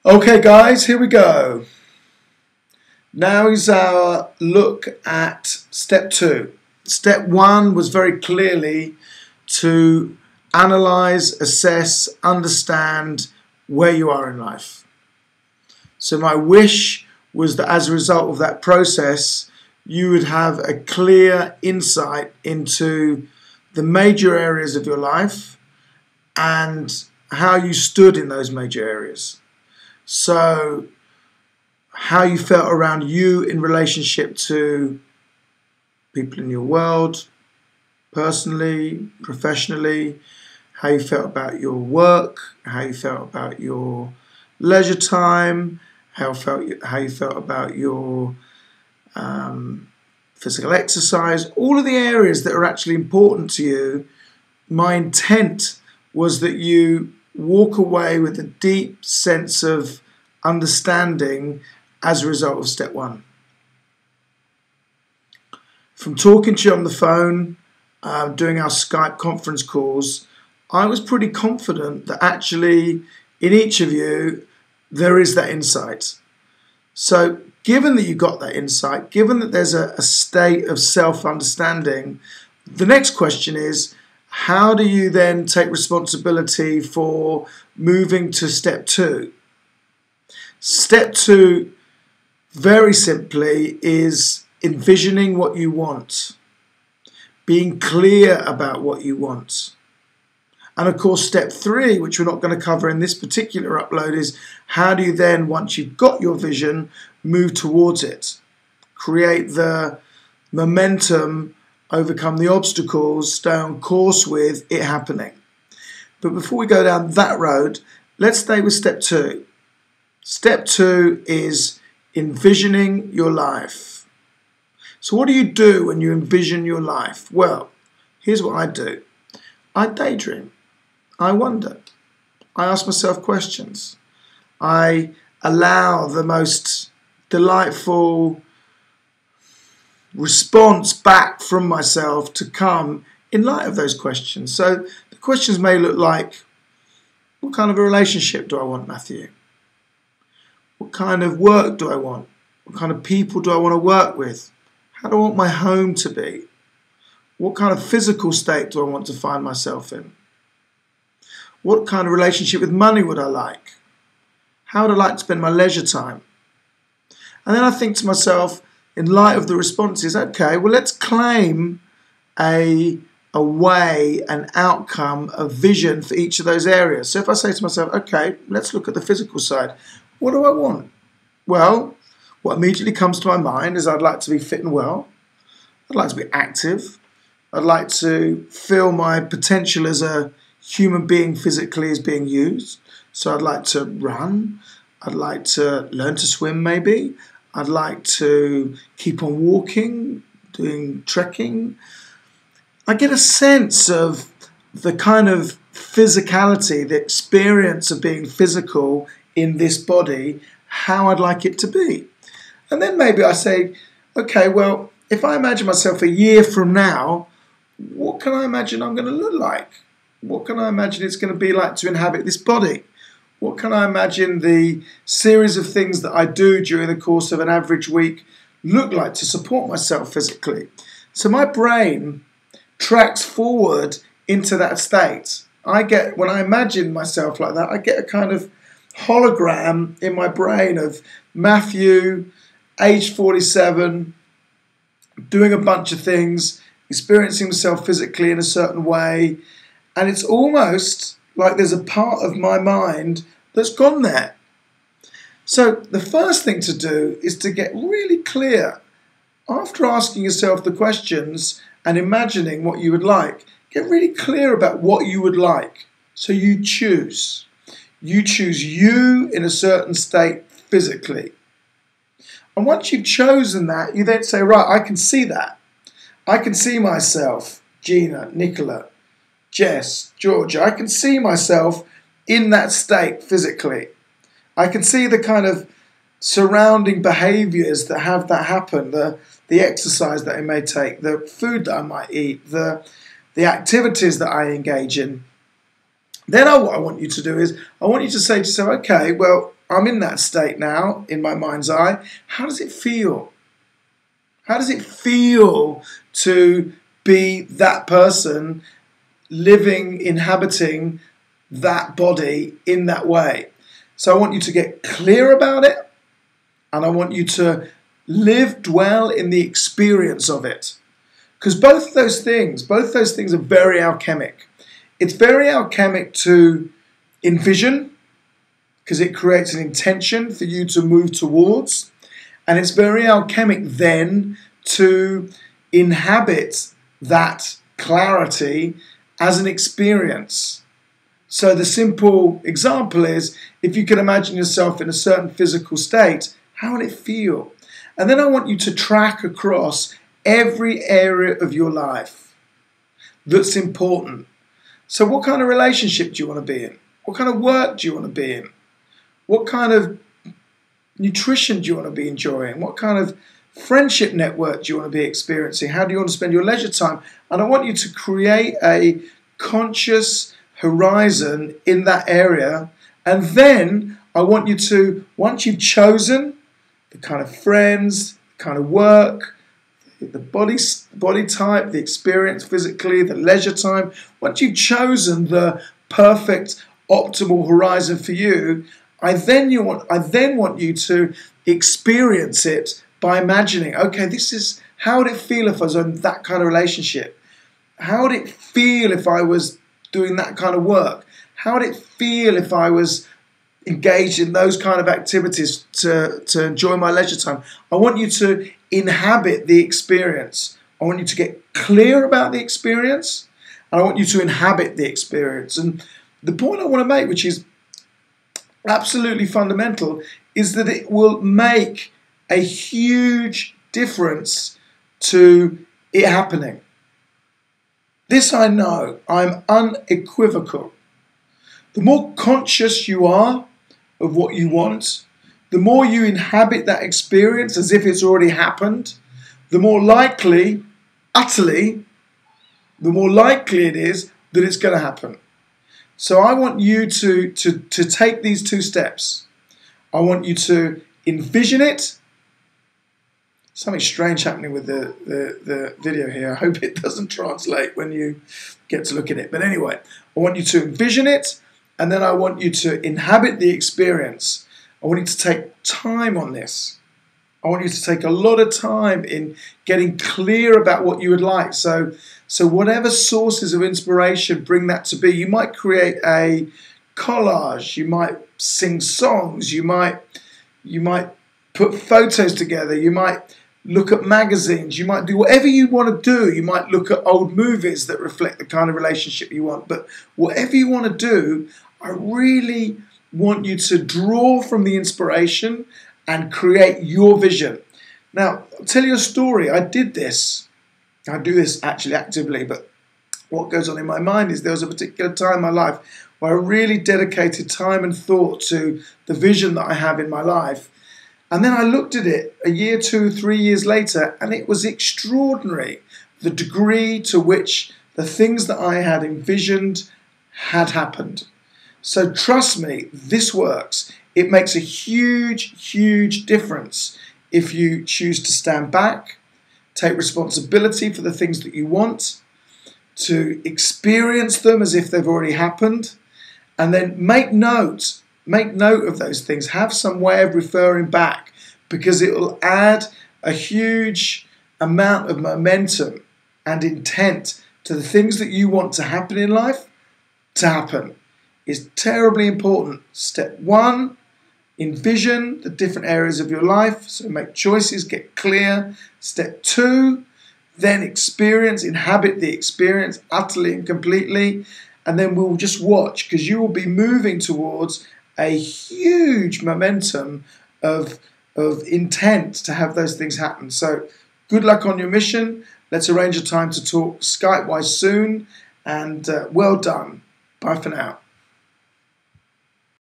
Okay guys, here we go. Now is our look at step 2. Step 1 was very clearly to analyze, assess, understand where you are in life. So my wish was that as a result of that process, you would have a clear insight into the major areas of your life and how you stood in those major areas. So how you felt around you in relationship to people in your world, personally, professionally, how you felt about your work, how you felt about your leisure time, how you felt about your physical exercise, all of the areas that are actually important to you. My intent was that you walk away with a deep sense of understanding as a result of step 1. From talking to you on the phone, doing our Skype conference calls, I was pretty confident that actually in each of you there is that insight. So given that you got that insight, given that there's a state of self-understanding, the next question is, how do you then take responsibility for moving to step 2? Step 2, very simply, is envisioning what you want, being clear about what you want. And of course, step 3, which we're not going to cover in this particular upload, is how do you then, once you've got your vision, move towards it, create the momentum, overcome the obstacles, stay on course with it happening. But before we go down that road, let's stay with step 2. Step 2 is envisioning your life. So what do you do when you envision your life? Well, here's what I do. I daydream. I wonder. I ask myself questions. I allow the most delightful response back from myself to come in light of those questions. So the questions may look like, what kind of a relationship do I want, Matthew? What kind of work do I want? What kind of people do I want to work with? How do I want my home to be? What kind of physical state do I want to find myself in? What kind of relationship with money would I like? How would I like to spend my leisure time? And then I think to myself, in light of the responses, okay, well, let's claim a way, an outcome, a vision for each of those areas. So if I say to myself, okay, let's look at the physical side. What do I want? Well, what immediately comes to my mind is I'd like to be fit and well. I'd like to be active. I'd like to feel my potential as a human being physically is being used. So I'd like to run. I'd like to learn to swim maybe. I'd like to keep on walking, doing trekking. I get a sense of the kind of physicality, the experience of being physical in this body, how I'd like it to be. And then maybe I say, okay, well, if I imagine myself a year from now, what can I imagine I'm going to look like? What can I imagine it's going to be like to inhabit this body? What can I imagine the series of things that I do during the course of an average week look like to support myself physically? So my brain tracks forward into that state. When I imagine myself like that, I get a kind of hologram in my brain of Matthew, age 47, doing a bunch of things, experiencing himself physically in a certain way, and it's almost like there's a part of my mind that's gone there. So the first thing to do is to get really clear. After asking yourself the questions and imagining what you would like, get really clear about what you would like. So you choose. You choose you in a certain state physically. And once you've chosen that, you then say, right, I can see that. I can see myself, Gina, Nicola, Jess, Georgia. I can see myself in that state physically. I can see the kind of surrounding behaviours that have that happen, the exercise that I may take, the food that I might eat, the activities that I engage in. Then what I want you to do is, I want you to say to yourself, okay, well, I'm in that state now, in my mind's eye. How does it feel? How does it feel to be that person living, inhabiting that body in that way? So I want you to get clear about it, and I want you to dwell in the experience of it. Because both those things are very alchemic. It's very alchemic to envision, because it creates an intention for you to move towards. And it's very alchemic then to inhabit that clarity as an experience. So the simple example is, if you can imagine yourself in a certain physical state, how would it feel? And then I want you to track across every area of your life that's important. So what kind of relationship do you want to be in? What kind of work do you want to be in? What kind of nutrition do you want to be enjoying? What kind of friendship network do you want to be experiencing? How do you want to spend your leisure time? And I want you to create a conscious horizon in that area. And then I want you to, once you've chosen the kind of friends, the kind of work, the body type, the experience physically, the leisure time, once you've chosen the perfect optimal horizon for you, I then want you to experience it by imagining, okay, this is, how would it feel if I was in that kind of relationship? How would it feel if I was doing that kind of work? How would it feel if I was engaged in those kind of activities to enjoy my leisure time? I want you to inhabit the experience. I want you to get clear about the experience, and I want you to inhabit the experience. And the point I want to make, which is absolutely fundamental, is that it will make a huge difference to it happening. This I know, I'm unequivocal. The more conscious you are of what you want, the more you inhabit that experience as if it's already happened, the more likely, utterly, the more likely it is that it's going to happen. So I want you to take these two steps. I want you to envision it. Something strange happening with the video here. I hope it doesn't translate when you get to look at it. But anyway, I want you to envision it, and then I want you to inhabit the experience. I want you to take time on this. I want you to take a lot of time in getting clear about what you would like. So whatever sources of inspiration bring that to be. You might create a collage. You might sing songs. You might put photos together. You might look at magazines. You might do whatever you want to do. You might look at old movies that reflect the kind of relationship you want. But whatever you want to do, I really want you to draw from the inspiration and create your vision. Now, I'll tell you a story. I did this. I do this actually actively, but what goes on in my mind is there was a particular time in my life where I really dedicated time and thought to the vision that I have in my life. And then I looked at it a year, 2, 3 years later, and it was extraordinary, the degree to which the things that I had envisioned had happened. So trust me, this works. It makes a huge, huge difference if you choose to stand back, take responsibility for the things that you want, to experience them as if they've already happened, and then make note of those things. Have some way of referring back, because it will add a huge amount of momentum and intent to the things that you want to happen in life to happen. It's terribly important. Step 1, envision the different areas of your life, so make choices, get clear. Step 2, then inhabit the experience utterly and completely, and then we'll just watch, because you will be moving towards a huge momentum of intent to have those things happen. So good luck on your mission. Let's arrange a time to talk Skype-wise soon, and well done. Bye for now.